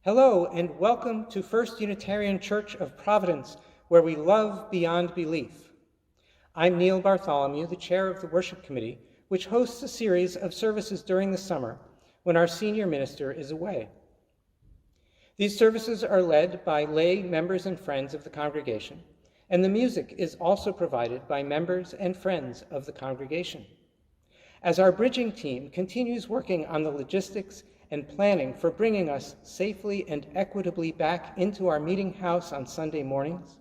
Hello and welcome to First Unitarian Church of Providence, where we love beyond belief. I'm Neil Bartholomew, the chair of the worship committee, which hosts a series of services during the summer when our senior minister is away. These services are led by lay members and friends of the congregation, and the music is also provided by members and friends of the congregation. As our bridging team continues working on the logistics and planning for bringing us safely and equitably back into our meeting house on Sunday mornings,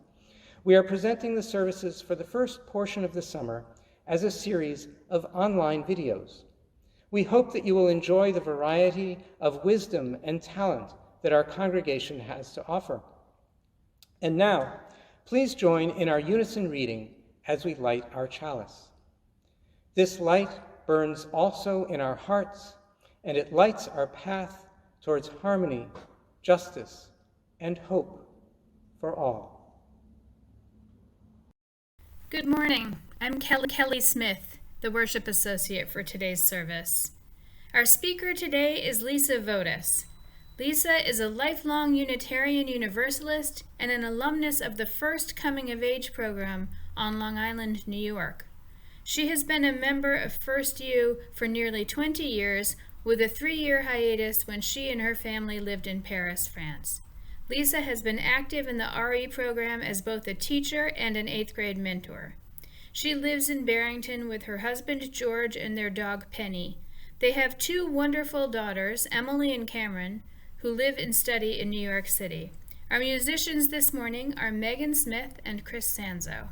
we are presenting the services for the first portion of the summer as a series of online videos. We hope that you will enjoy the variety of wisdom and talent that our congregation has to offer. And now, please join in our unison reading as we light our chalice. This light burns also in our hearts, and it lights our path towards harmony, justice, and hope for all. Good morning. I'm Kelly Smith, the worship associate for today's service. Our speaker today is Lisa Votis. Lisa is a lifelong Unitarian Universalist and an alumnus of the first Coming of Age program on Long Island, New York. She has been a member of First U for nearly 20 years, with a 3-year hiatus when she and her family lived in Paris, France. Lisa has been active in the RE program as both a teacher and an 8th grade mentor. She lives in Barrington with her husband George and their dog Penny. They have 2 wonderful daughters, Emily and Cameron, who live and study in New York City. Our musicians this morning are Megan Smith and Chris Sanzo.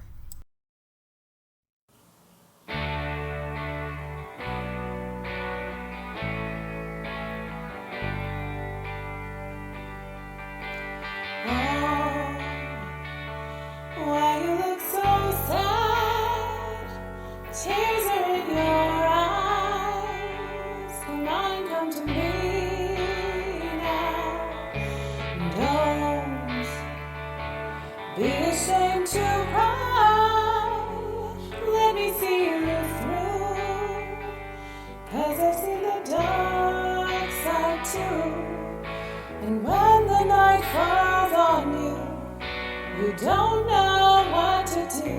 You don't know what to do.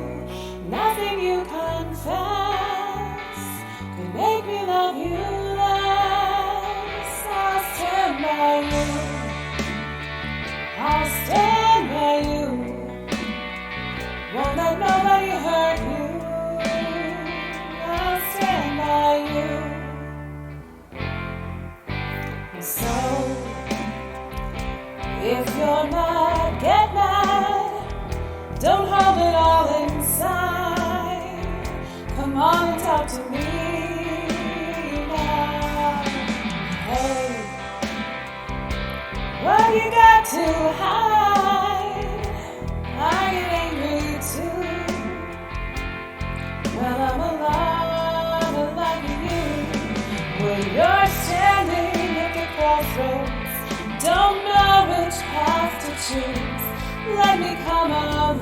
Nothing you confess could make me love you less. I'll stand by you. I'll stand by you. Won't let nobody hurt you. I'll stand by you. So, if you're mad, get mad. Don't hold it all inside. Come on and talk to me now. Hey, what you got to hide? Are you angry too? Well, I'm a lot like you. When you're standing at the crossroads, don't know which path to choose. Let me come along,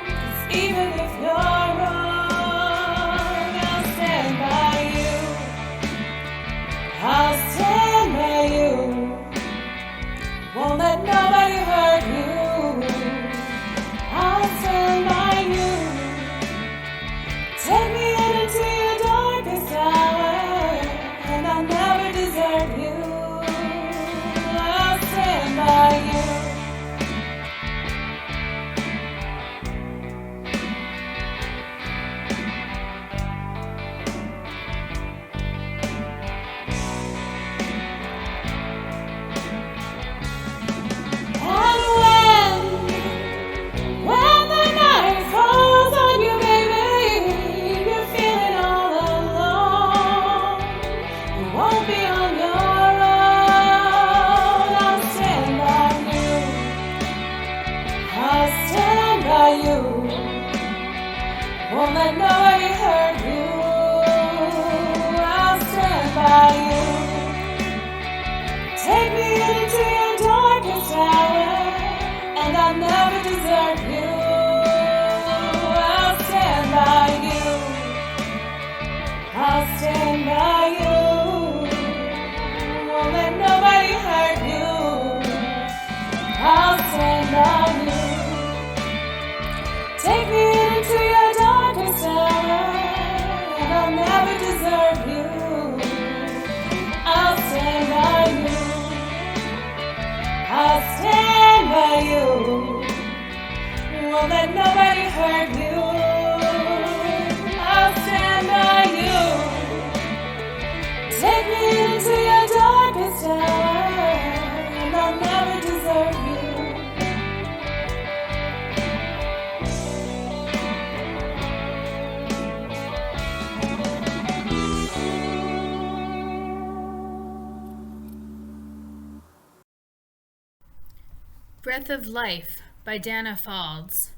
'cause even if you're wrong, I'll stand by you. I'll stand by you. Won't let nobody hurt you. I'll stand by you. Take me into your darkest hour, and I'll never desert you. I'll stand by you. Won't let nobody hurt you. I'll stand by you. Take me into your darkest hour, and I'll never desert you. I'll stand by you. I'll stand by you. Won't let nobody hurt you. stand by you. Take me into your darkest hour, and I'll never desert you. I'll stand by you. I'll stand by you. Won't let nobody hurt you. I'll stand by you. Take me into your darkest hour, and I'll never desert you. Breath of Life by Dana Falls.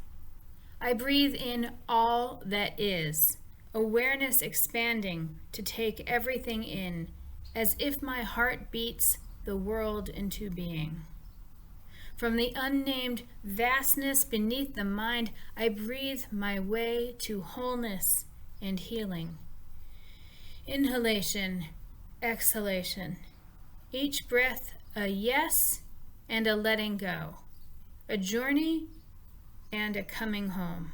I breathe in all that is, awareness expanding to take everything in, as if my heart beats the world into being. From the unnamed vastness beneath the mind, I breathe my way to wholeness and healing. Inhalation, exhalation, each breath a yes and a letting go, a journey and a coming home.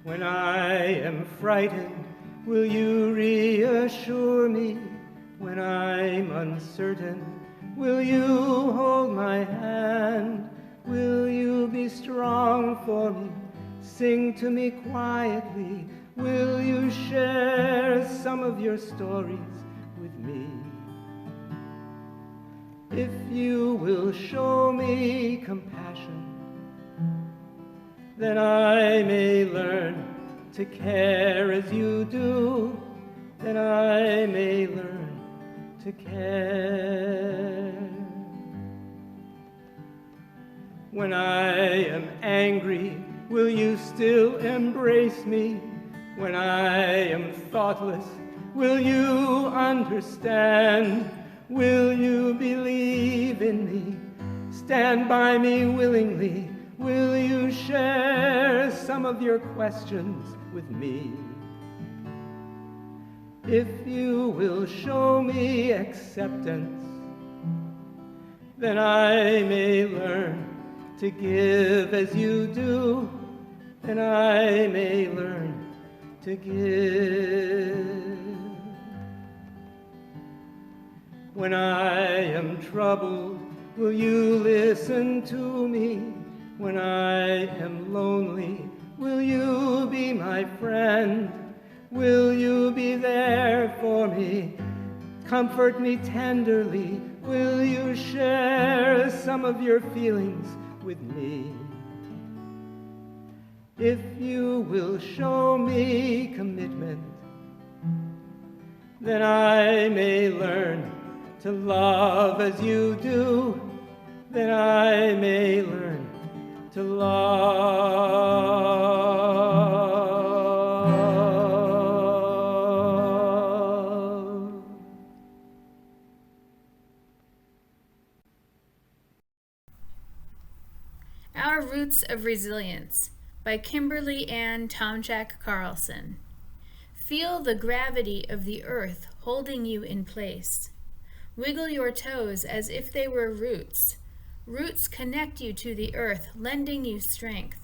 When I am frightened, will you reassure me? When I'm uncertain, will you hold my hand? Will you be strong for me? Sing to me quietly. Will you share some of your stories with me? If you will show me compassion, then I may learn to care as you do. Then I may learn to care. When I am angry, will you still embrace me? When I am thoughtless, will you understand? Will you believe in me? Stand by me willingly. Will you share some of your questions with me? If you will show me acceptance, then I may learn to give as you do. Then I may learn to give. When I am troubled, will you listen to me? When I am lonely, will you be my friend? Will you be there for me? Comfort me tenderly. Will you share some of your feelings with me? If you will show me commitment, then I may learn to love as you do. Then I may learn to love. Our Roots of Resilience by Kimberly Ann Tomczak Carlson. Feel the gravity of the earth holding you in place. Wiggle your toes as if they were roots. Roots connect you to the earth, lending you strength.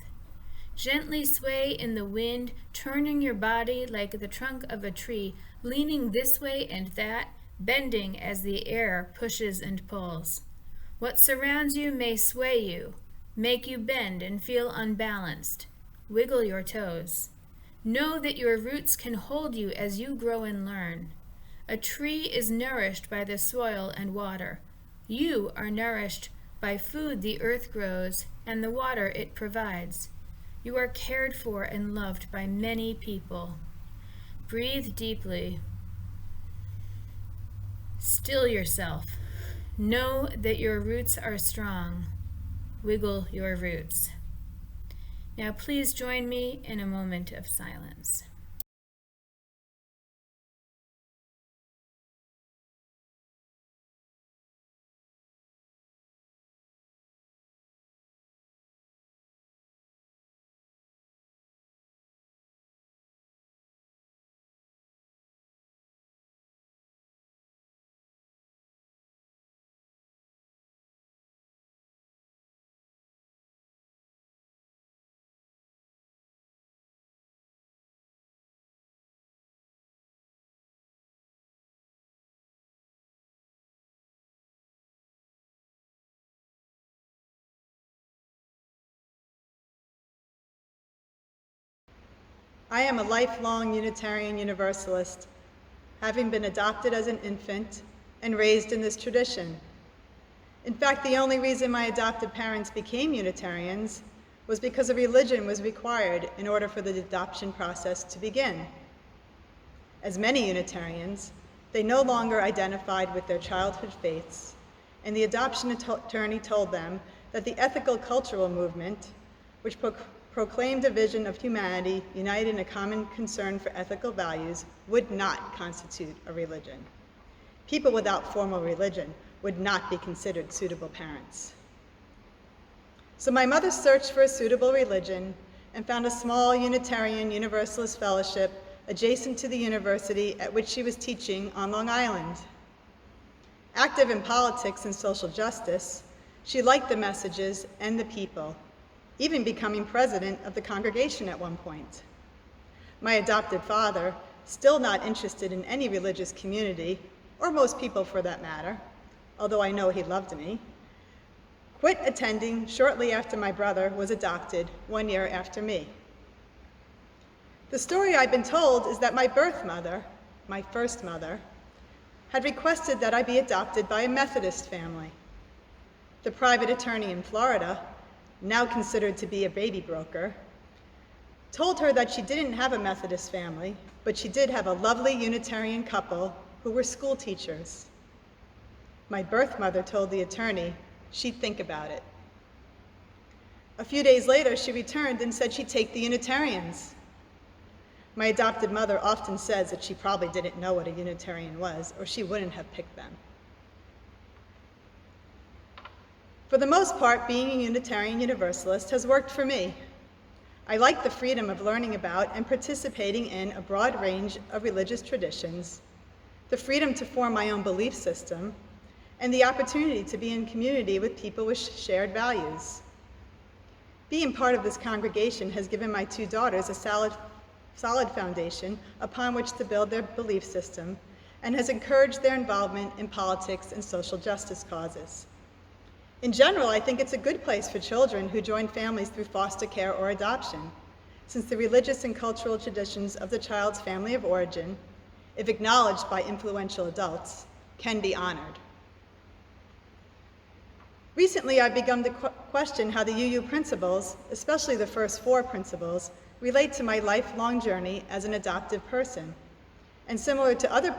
Gently sway in the wind, turning your body like the trunk of a tree, leaning this way and that, bending as the air pushes and pulls. What surrounds you may sway you, make you bend and feel unbalanced. Wiggle your toes. Know that your roots can hold you as you grow and learn. A tree is nourished by the soil and water. You are nourished by food the earth grows and the water it provides. You are cared for and loved by many people. Breathe deeply. Still yourself. Know that your roots are strong. Wiggle your roots. Now please join me in a moment of silence. I am a lifelong Unitarian Universalist, having been adopted as an infant and raised in this tradition. In fact, the only reason my adopted parents became Unitarians was because a religion was required in order for the adoption process to begin. As many Unitarians, they no longer identified with their childhood faiths, and the adoption attorney told them that the ethical cultural movement, which proclaimed a vision of humanity united in a common concern for ethical values, would not constitute a religion. People without formal religion would not be considered suitable parents. So my mother searched for a suitable religion and found a small Unitarian Universalist fellowship adjacent to the university at which she was teaching on Long Island. Active in politics and social justice, she liked the messages and the people, even becoming president of the congregation at one point. My adopted father, still not interested in any religious community, or most people for that matter, although I know he loved me, quit attending shortly after my brother was adopted 1 year after me. The story I've been told is that my birth mother, my first mother, had requested that I be adopted by a Methodist family. The private attorney in Florida, now considered to be a baby broker, told her that she didn't have a Methodist family, but she did have a lovely Unitarian couple who were school teachers. My birth mother told the attorney she'd think about it. A few days later, she returned and said she'd take the Unitarians. My adopted mother often says that she probably didn't know what a Unitarian was, or she wouldn't have picked them. For the most part, being a Unitarian Universalist has worked for me. I like the freedom of learning about and participating in a broad range of religious traditions, the freedom to form my own belief system, and the opportunity to be in community with people with shared values. Being part of this congregation has given my two daughters a solid foundation upon which to build their belief system and has encouraged their involvement in politics and social justice causes. In general, I think it's a good place for children who join families through foster care or adoption, since the religious and cultural traditions of the child's family of origin, if acknowledged by influential adults, can be honored. Recently, I've begun to question how the UU principles, especially the first 4 principles, relate to my lifelong journey as an adoptive person. And similar to other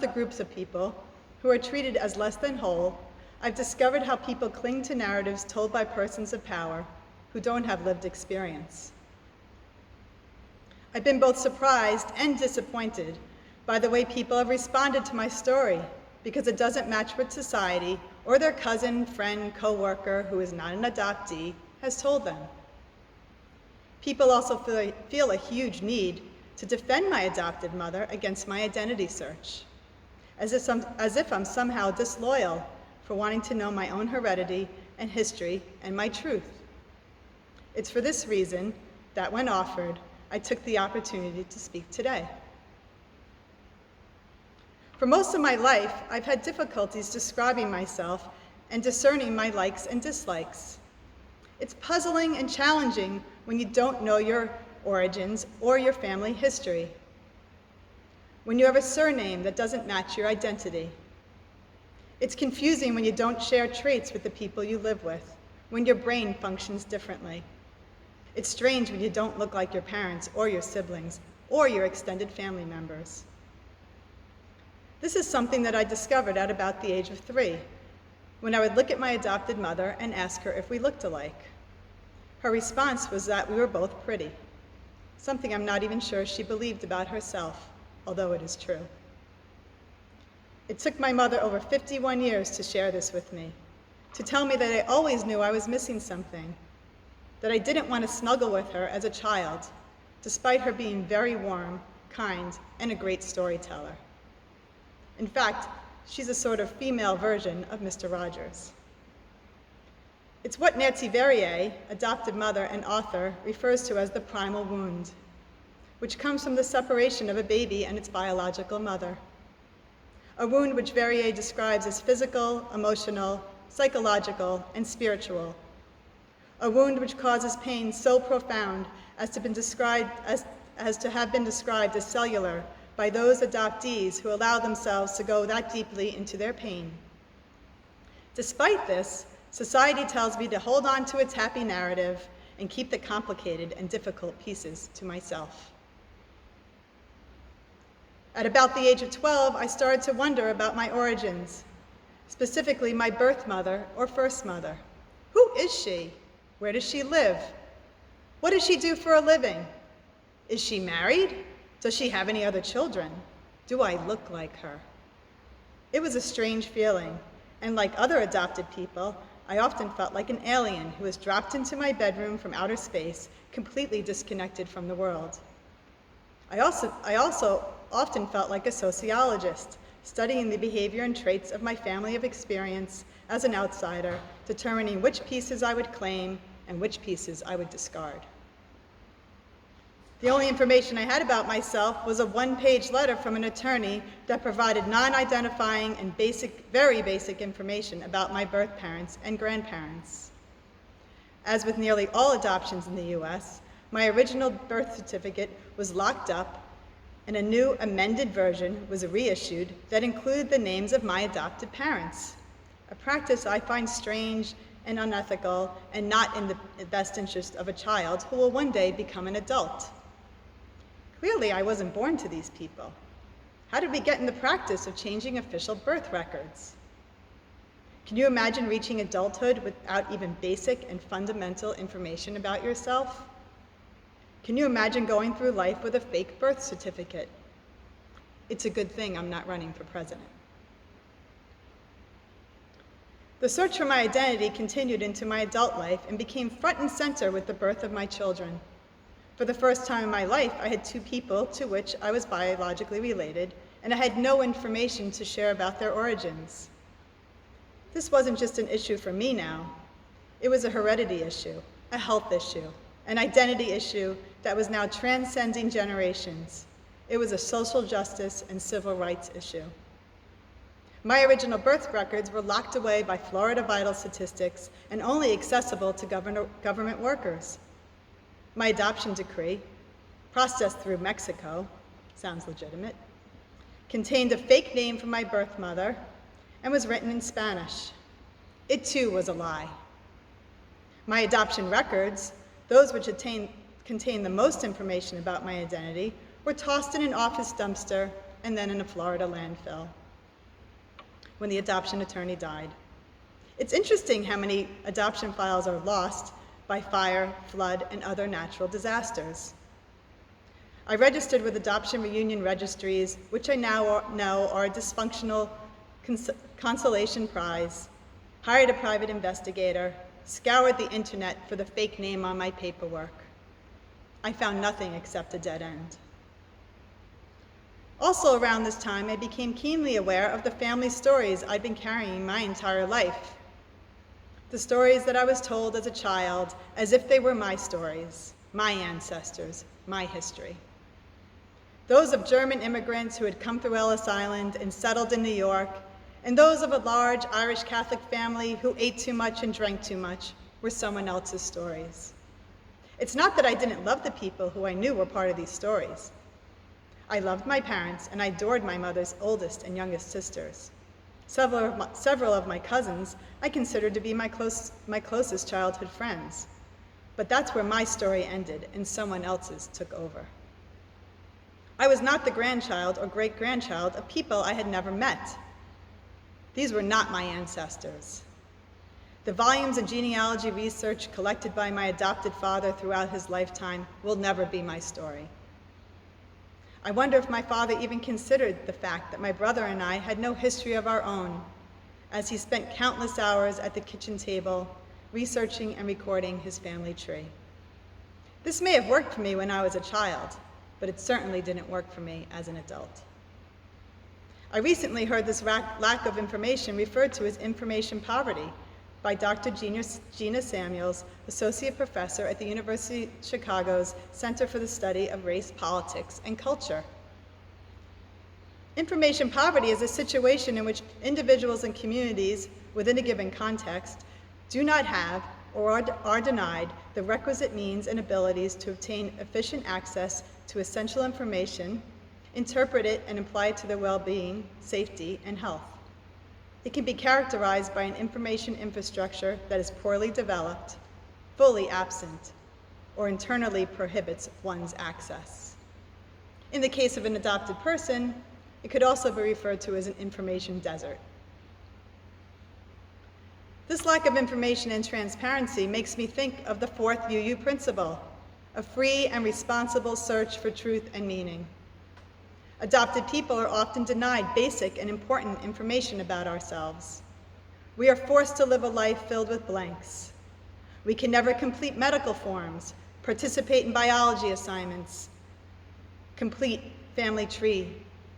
groups of people who are treated as less than whole, I've discovered how people cling to narratives told by persons of power who don't have lived experience. I've been both surprised and disappointed by the way people have responded to my story, because it doesn't match what society or their cousin, friend, coworker who is not an adoptee has told them. People also feel a huge need to defend my adopted mother against my identity search, as if I'm somehow disloyal for wanting to know my own heredity and history and my truth. It's for this reason that when offered, I took the opportunity to speak today. For most of my life, I've had difficulties describing myself and discerning my likes and dislikes. It's puzzling and challenging when you don't know your origins or your family history, when you have a surname that doesn't match your identity. It's confusing when you don't share traits with the people you live with, when your brain functions differently. It's strange when you don't look like your parents or your siblings or your extended family members. This is something that I discovered at about the age of 3, when I would look at my adopted mother and ask her if we looked alike. Her response was that we were both pretty, something I'm not even sure she believed about herself, although it is true. It took my mother over 51 years to share this with me, to tell me that I always knew I was missing something, that I didn't want to snuggle with her as a child, despite her being very warm, kind, and a great storyteller. In fact, she's a sort of female version of Mr. Rogers. It's what Nancy Verrier, adopted mother and author, refers to as the primal wound, which comes from the separation of a baby and its biological mother. A wound which Verrier describes as physical, emotional, psychological, and spiritual. a wound which causes pain so profound as to have been described as cellular by those adoptees who allow themselves to go that deeply into their pain. Despite this, society tells me to hold on to its happy narrative and keep the complicated and difficult pieces to myself. At about the age of 12, I started to wonder about my origins, specifically my birth mother or first mother. Who is she? Where does she live? What does she do for a living? Is she married? Does she have any other children? Do I look like her? It was a strange feeling, and like other adopted people, I often felt like an alien who was dropped into my bedroom from outer space, completely disconnected from the world. I also often felt like a sociologist, studying the behavior and traits of my family of experience as an outsider, determining which pieces I would claim and which pieces I would discard. The only information I had about myself was a one-page letter from an attorney that provided non-identifying and very basic information about my birth parents and grandparents. As with nearly all adoptions in the US, my original birth certificate was locked up and a new amended version was reissued that included the names of my adopted parents, a practice I find strange and unethical and not in the best interest of a child who will one day become an adult. Clearly, I wasn't born to these people. How did we get in the practice of changing official birth records? Can you imagine reaching adulthood without even basic and fundamental information about yourself? Can you imagine going through life with a fake birth certificate? It's a good thing I'm not running for president. The search for my identity continued into my adult life and became front and center with the birth of my children. For the first time in my life, I had two people to which I was biologically related, and I had no information to share about their origins. This wasn't just an issue for me now. It was a heredity issue, a health issue, an identity issue that was now transcending generations. It was a social justice and civil rights issue. My original birth records were locked away by Florida vital statistics and only accessible to government workers. My adoption decree, processed through Mexico, sounds legitimate, contained a fake name for my birth mother and was written in Spanish. It too was a lie. My adoption records, those which contained the most information about my identity, were tossed in an office dumpster and then in a Florida landfill when the adoption attorney died. It's interesting how many adoption files are lost by fire, flood, and other natural disasters. I registered with adoption reunion registries, which I now know are a dysfunctional consolation prize, hired a private investigator, scoured the internet for the fake name on my paperwork. I found nothing except a dead end. Also around this time, I became keenly aware of the family stories I'd been carrying my entire life. The stories that I was told as a child, as if they were my stories, my ancestors, my history. Those of German immigrants who had come through Ellis Island and settled in New York, and those of a large Irish Catholic family who ate too much and drank too much were someone else's stories. It's not that I didn't love the people who I knew were part of these stories. I loved my parents, and I adored my mother's oldest and youngest sisters. Several of my cousins I considered to be my closest childhood friends. But that's where my story ended and someone else's took over. I was not the grandchild or great-grandchild of people I had never met. These were not my ancestors. The volumes of genealogy research collected by my adopted father throughout his lifetime will never be my story. I wonder if my father even considered the fact that my brother and I had no history of our own, as he spent countless hours at the kitchen table researching and recording his family tree. This may have worked for me when I was a child, but it certainly didn't work for me as an adult. I recently heard this lack of information referred to as information poverty by Dr. Gina Samuels, Associate Professor at the University of Chicago's Center for the Study of Race, Politics, and Culture. Information poverty is a situation in which individuals and communities within a given context do not have or are denied the requisite means and abilities to obtain efficient access to essential information, interpret it, and apply it to their well-being, safety, and health. It can be characterized by an information infrastructure that is poorly developed, fully absent, or internally prohibits one's access. In the case of an adopted person, it could also be referred to as an information desert. This lack of information and transparency makes me think of the fourth UU principle, a free and responsible search for truth and meaning. Adopted people are often denied basic and important information about ourselves. We are forced to live a life filled with blanks. We can never complete medical forms, participate in biology assignments, complete family tree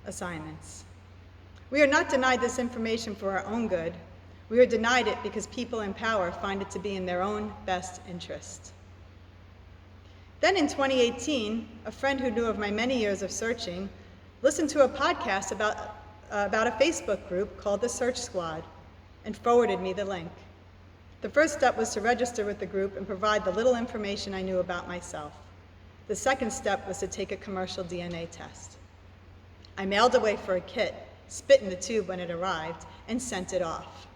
assignments. We are not denied this information for our own good. We are denied it because people in power find it to be in their own best interest. Then in 2018, a friend who knew of my many years of searching listened to a podcast about a Facebook group called the Search Squad and forwarded me the link. The first step was to register with the group and provide the little information I knew about myself. The second step was to take a commercial DNA test. I mailed away for a kit, spit in the tube when it arrived, and sent it off.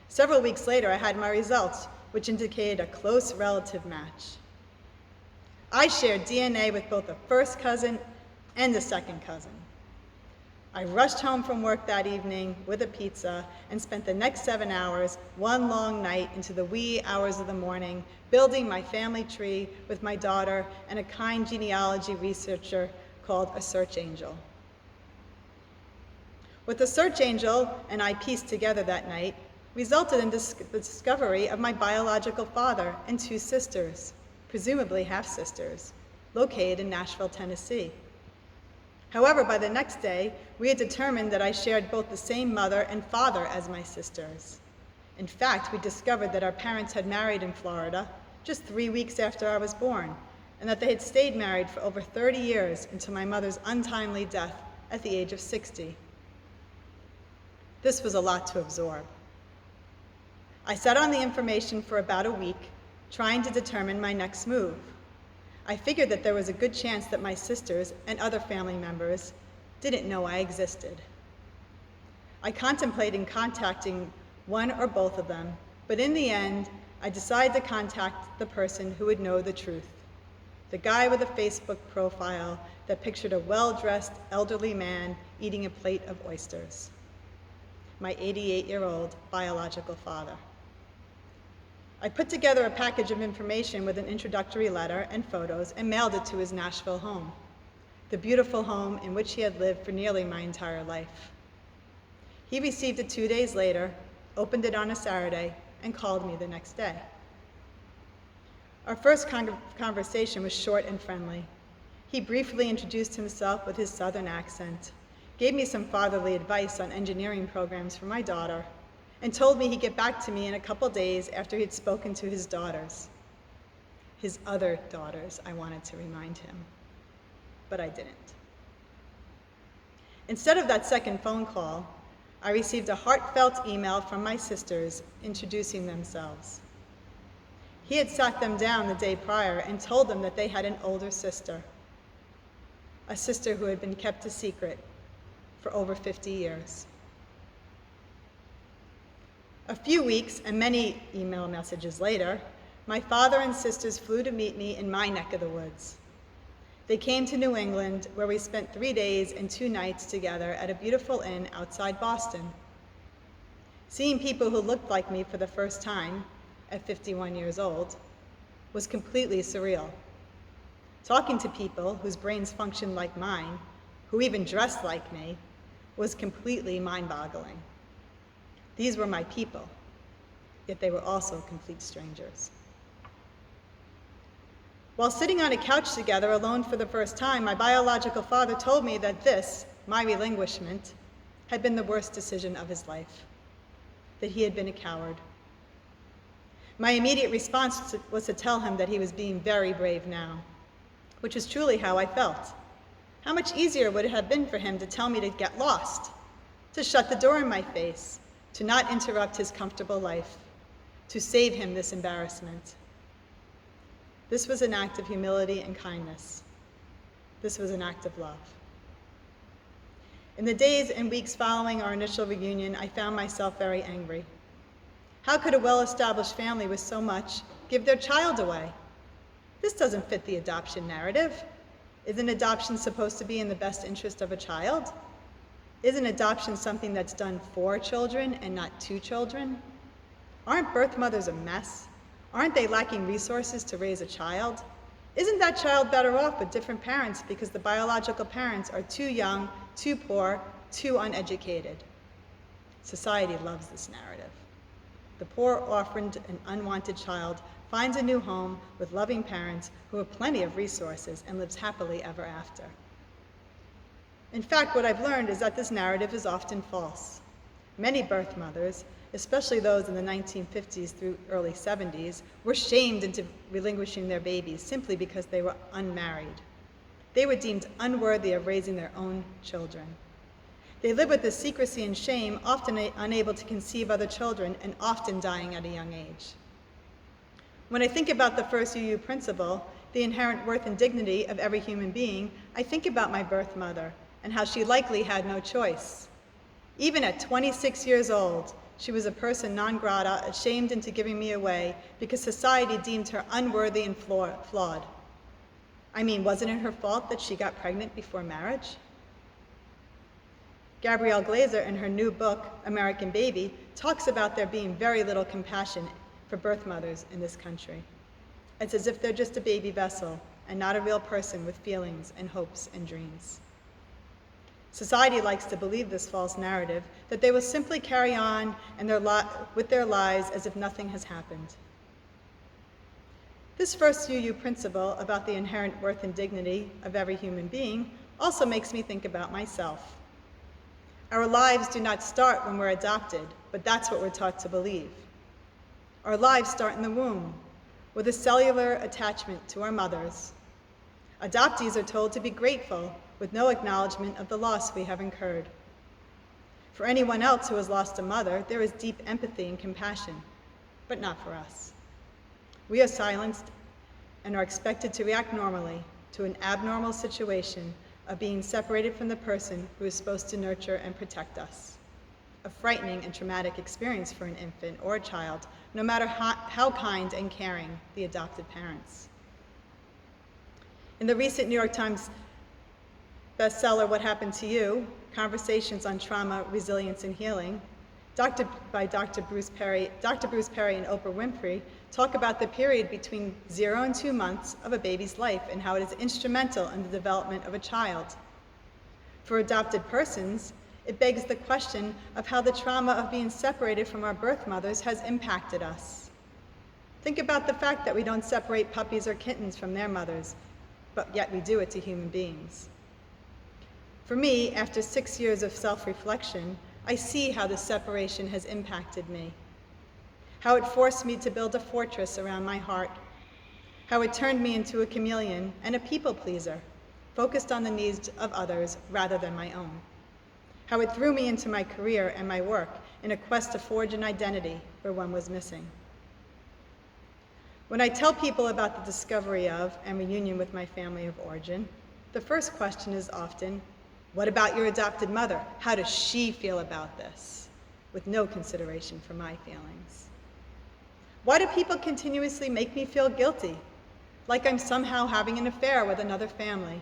Several weeks later, I had my results, which indicated a close relative match. I shared DNA with both a first cousin and a second cousin. I rushed home from work that evening with a pizza and spent the next 7 hours, one long night into the wee hours of the morning, building my family tree with my daughter and a kind genealogy researcher called a search angel. What the search angel and I pieced together that night resulted in the discovery of my biological father and two sisters, presumably half-sisters, located in Nashville, Tennessee. However, by the next day, we had determined that I shared both the same mother and father as my sisters. In fact, we discovered that our parents had married in Florida just 3 weeks after I was born, and that they had stayed married for over 30 years until my mother's untimely death at the age of 60. This was a lot to absorb. I sat on the information for about a week, trying to determine my next move. I figured that there was a good chance that my sisters and other family members didn't know I existed. I contemplated contacting one or both of them, but in the end, I decided to contact the person who would know the truth, the guy with a Facebook profile that pictured a well-dressed elderly man eating a plate of oysters, my 88-year-old biological father. I put together a package of information with an introductory letter and photos and mailed it to his Nashville home, the beautiful home in which he had lived for nearly my entire life. He received it 2 days later, opened it on a Saturday, and called me the next day. Our first conversation was short and friendly. He briefly introduced himself with his Southern accent, gave me some fatherly advice on engineering programs for my daughter, and told me he'd get back to me in a couple days after he'd spoken to his daughters. His other daughters, I wanted to remind him, but I didn't. Instead of that second phone call, I received a heartfelt email from my sisters introducing themselves. He had sat them down the day prior and told them that they had an older sister, a sister who had been kept a secret for over 50 years. A few weeks and many email messages later, my father and sisters flew to meet me in my neck of the woods. They came to New England, where we spent 3 days and 2 nights together at a beautiful inn outside Boston. Seeing people who looked like me for the first time, at 51 years old, was completely surreal. Talking to people whose brains functioned like mine, who even dressed like me, was completely mind-boggling. These were my people, yet they were also complete strangers. While sitting on a couch together alone for the first time, my biological father told me that this, my relinquishment, had been the worst decision of his life, that he had been a coward. My immediate response was to tell him that he was being very brave now, which was truly how I felt. How much easier would it have been for him to tell me to get lost, to shut the door in my face, to not interrupt his comfortable life, to save him this embarrassment. This was an act of humility and kindness. This was an act of love. In the days and weeks following our initial reunion, I found myself very angry. How could a well-established family with so much give their child away? This doesn't fit the adoption narrative. Isn't adoption supposed to be in the best interest of a child? Isn't adoption something that's done for children and not to children? Aren't birth mothers a mess? Aren't they lacking resources to raise a child? Isn't that child better off with different parents because the biological parents are too young, too poor, too uneducated? Society loves this narrative. The poor, orphaned, and unwanted child finds a new home with loving parents who have plenty of resources and lives happily ever after. In fact, what I've learned is that this narrative is often false. Many birth mothers, especially those in the 1950s through early 70s, were shamed into relinquishing their babies simply because they were unmarried. They were deemed unworthy of raising their own children. They lived with this secrecy and shame, often unable to conceive other children and often dying at a young age. When I think about the first UU principle, the inherent worth and dignity of every human being, I think about my birth mother and how she likely had no choice. Even at 26 years old, she was a person non grata, ashamed into giving me away because society deemed her unworthy and flawed. I mean, wasn't it her fault that she got pregnant before marriage? Gabrielle Glaser, in her new book, American Baby, talks about there being very little compassion for birth mothers in this country. It's as if they're just a baby vessel and not a real person with feelings and hopes and dreams. Society likes to believe this false narrative that they will simply carry on with their lives as if nothing has happened. This first UU principle about the inherent worth and dignity of every human being also makes me think about myself. Our lives do not start when we're adopted, but that's what we're taught to believe. Our lives start in the womb, with a cellular attachment to our mothers. Adoptees are told to be grateful, with no acknowledgement of the loss we have incurred. For anyone else who has lost a mother, there is deep empathy and compassion, but not for us. We are silenced and are expected to react normally to an abnormal situation of being separated from the person who is supposed to nurture and protect us. A frightening and traumatic experience for an infant or a child, no matter how kind and caring the adopted parents. In the recent New York Times bestseller, What Happened to You? Conversations on Trauma, Resilience, and Healing, by Dr. Bruce Perry and Oprah Winfrey talk about the period between 0 and 2 months of a baby's life and how it is instrumental in the development of a child. For adopted persons, it begs the question of how the trauma of being separated from our birth mothers has impacted us. Think about the fact that we don't separate puppies or kittens from their mothers, but yet we do it to human beings. For me, after 6 years of self-reflection, I see how the separation has impacted me, how it forced me to build a fortress around my heart, how it turned me into a chameleon and a people pleaser, focused on the needs of others rather than my own, how it threw me into my career and my work in a quest to forge an identity where one was missing. When I tell people about the discovery of and reunion with my family of origin, the first question is often, what about your adopted mother? How does she feel about this? With no consideration for my feelings. Why do people continuously make me feel guilty, like I'm somehow having an affair with another family?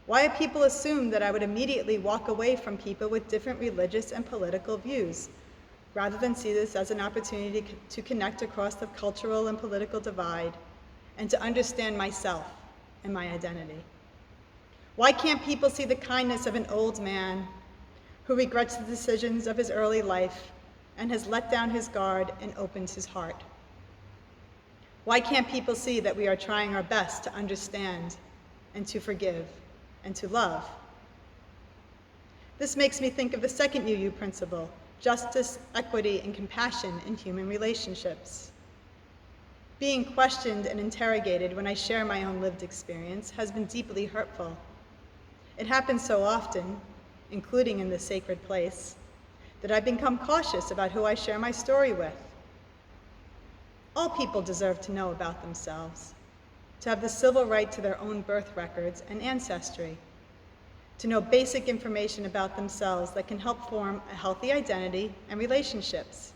Why do people assume that I would immediately walk away from people with different religious and political views, rather than see this as an opportunity to connect across the cultural and political divide and to understand myself and my identity? Why can't people see the kindness of an old man who regrets the decisions of his early life and has let down his guard and opened his heart? Why can't people see that we are trying our best to understand and to forgive and to love? This makes me think of the second UU principle, justice, equity, and compassion in human relationships. Being questioned and interrogated when I share my own lived experience has been deeply hurtful. It happens so often, including in this sacred place, that I've become cautious about who I share my story with. All people deserve to know about themselves, to have the civil right to their own birth records and ancestry, to know basic information about themselves that can help form a healthy identity and relationships,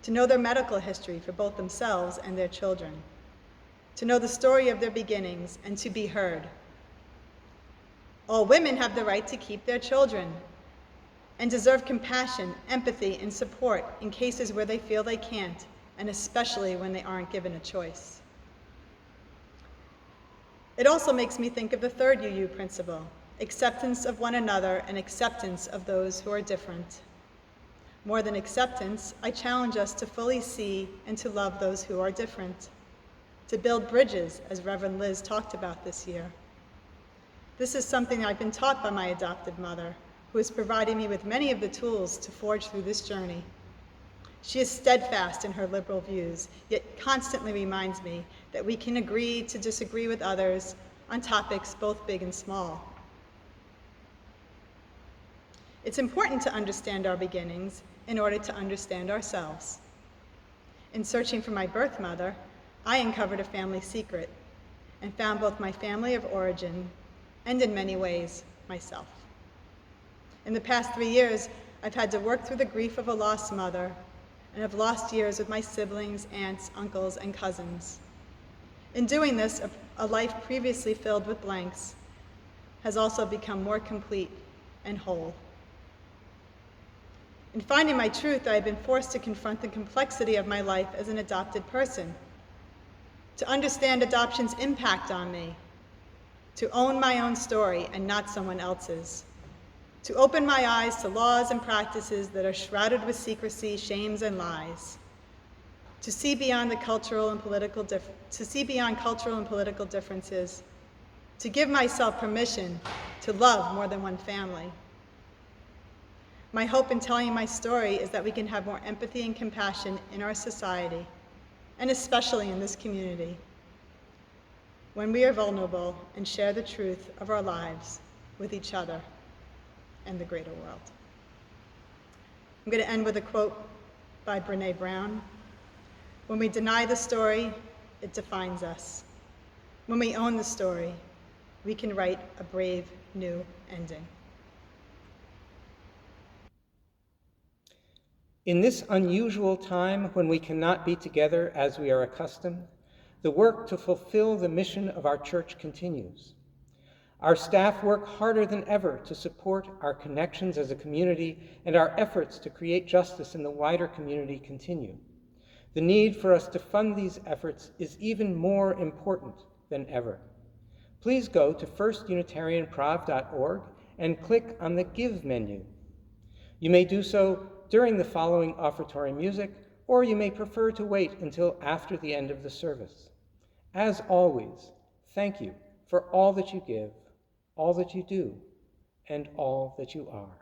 to know their medical history for both themselves and their children, to know the story of their beginnings and to be heard. All women have the right to keep their children and deserve compassion, empathy, and support in cases where they feel they can't, and especially when they aren't given a choice. It also makes me think of the third UU principle, acceptance of one another and acceptance of those who are different. More than acceptance, I challenge us to fully see and to love those who are different, to build bridges, as Reverend Liz talked about this year. This is something I've been taught by my adoptive mother, who has provided me with many of the tools to forge through this journey. She is steadfast in her liberal views, yet constantly reminds me that we can agree to disagree with others on topics both big and small. It's important to understand our beginnings in order to understand ourselves. In searching for my birth mother, I uncovered a family secret and found both my family of origin and, in many ways, myself. In the past 3 years, I've had to work through the grief of a lost mother and have lost years with my siblings, aunts, uncles, and cousins. In doing this, a life previously filled with blanks has also become more complete and whole. In finding my truth, I have been forced to confront the complexity of my life as an adopted person, to understand adoption's impact on me, to own my own story and not someone else's, to open my eyes to laws and practices that are shrouded with secrecy, shames, and lies, to see beyond cultural and political differences, to give myself permission to love more than one family. My hope in telling my story is that we can have more empathy and compassion in our society, and especially in this community, when we are vulnerable and share the truth of our lives with each other and the greater world. I'm going to end with a quote by Brené Brown. When we deny the story, it defines us. When we own the story, we can write a brave new ending. In this unusual time when we cannot be together as we are accustomed, the work to fulfill the mission of our church continues. Our staff work harder than ever to support our connections as a community, and our efforts to create justice in the wider community continue. The need for us to fund these efforts is even more important than ever. Please go to firstunitarianprov.org and click on the Give menu. You may do so during the following offertory music, or you may prefer to wait until after the end of the service. As always, thank you for all that you give, all that you do, and all that you are.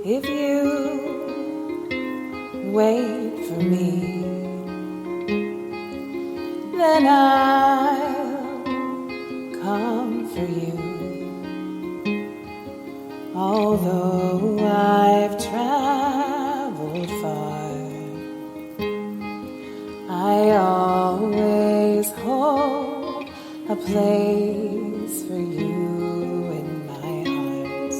If you wait for me, then I'll come for you. Although I've traveled far, I always hold a place for you in my heart.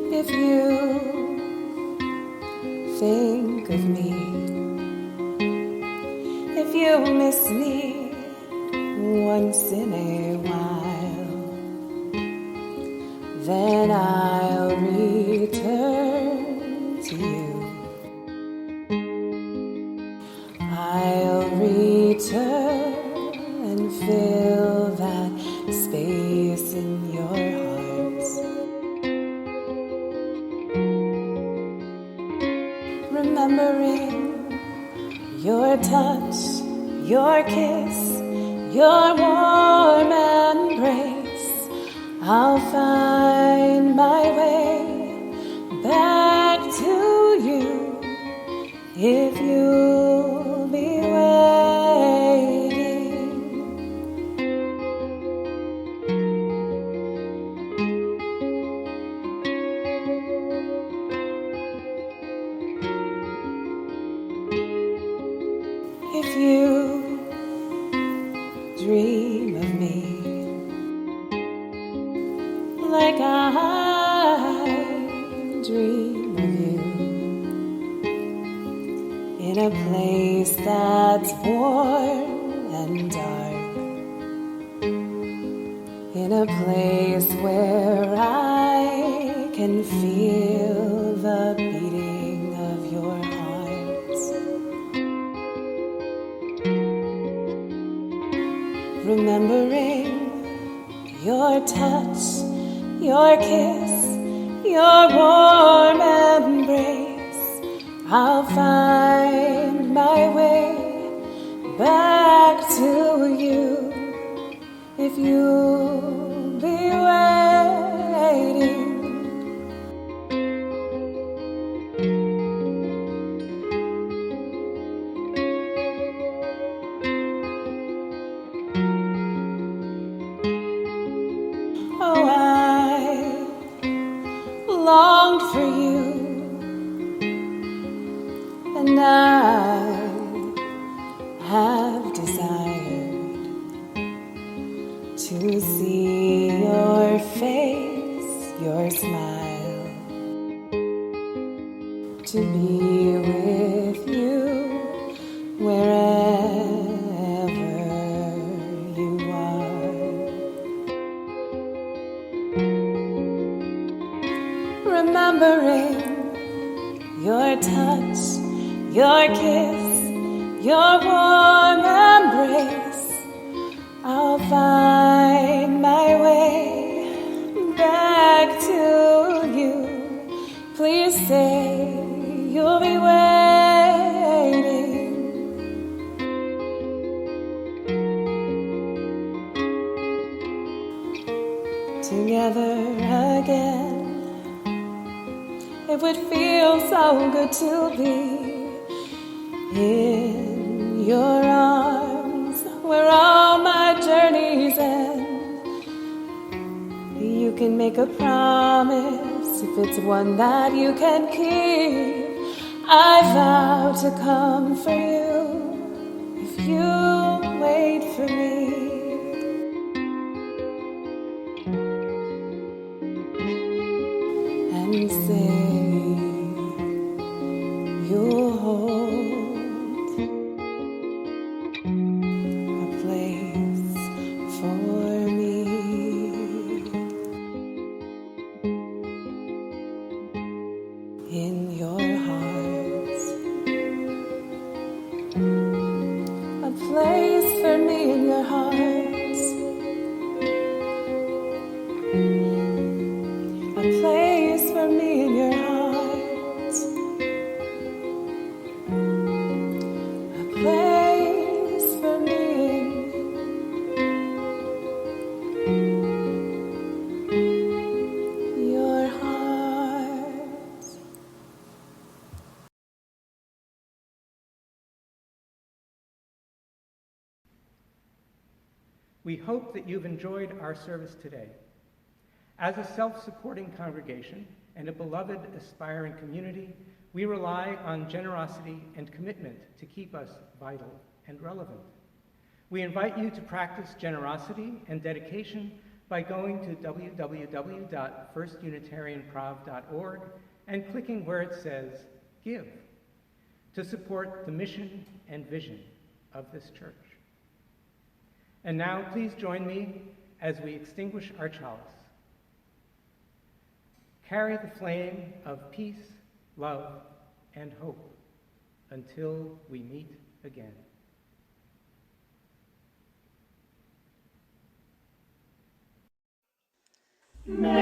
If you think of me, if you miss me once in a while, then I'll return to you. I'll return and fill that space in your hearts. Remembering your touch, your kiss, your warm embrace, I'll find my way back to you if you'll be waiting. If you dream of me like I dream of you, in a place that's warm and dark, in a place where I can feel the beating of your heart. Remembering your touch, your kiss, your warm embrace, I'll find my way back to you if you'll be waiting. Oh, I longed for you, and I have desired to see your face, your smile, to be with you wherever you are. Remembering your touch, your kiss, your warm embrace, I'll find my way back to you. Please say you'll be waiting. Together again, it would feel so good to be in your arms where all my journeys end. You can make a promise if it's one that you can keep. I vow to come for you if you wait for me. And say you'll hold a place for me in your hearts, a place for me in your hearts, a place for me in your hearts, a place for me in your hearts. We hope that you've enjoyed our service today. As a self-supporting congregation and a beloved, aspiring community, we rely on generosity and commitment to keep us vital and relevant. We invite you to practice generosity and dedication by going to www.firstunitarianprov.org and clicking where it says Give to support the mission and vision of this church. And now please join me as we extinguish our chalice. Carry the flame of peace, love, and hope until we meet again. May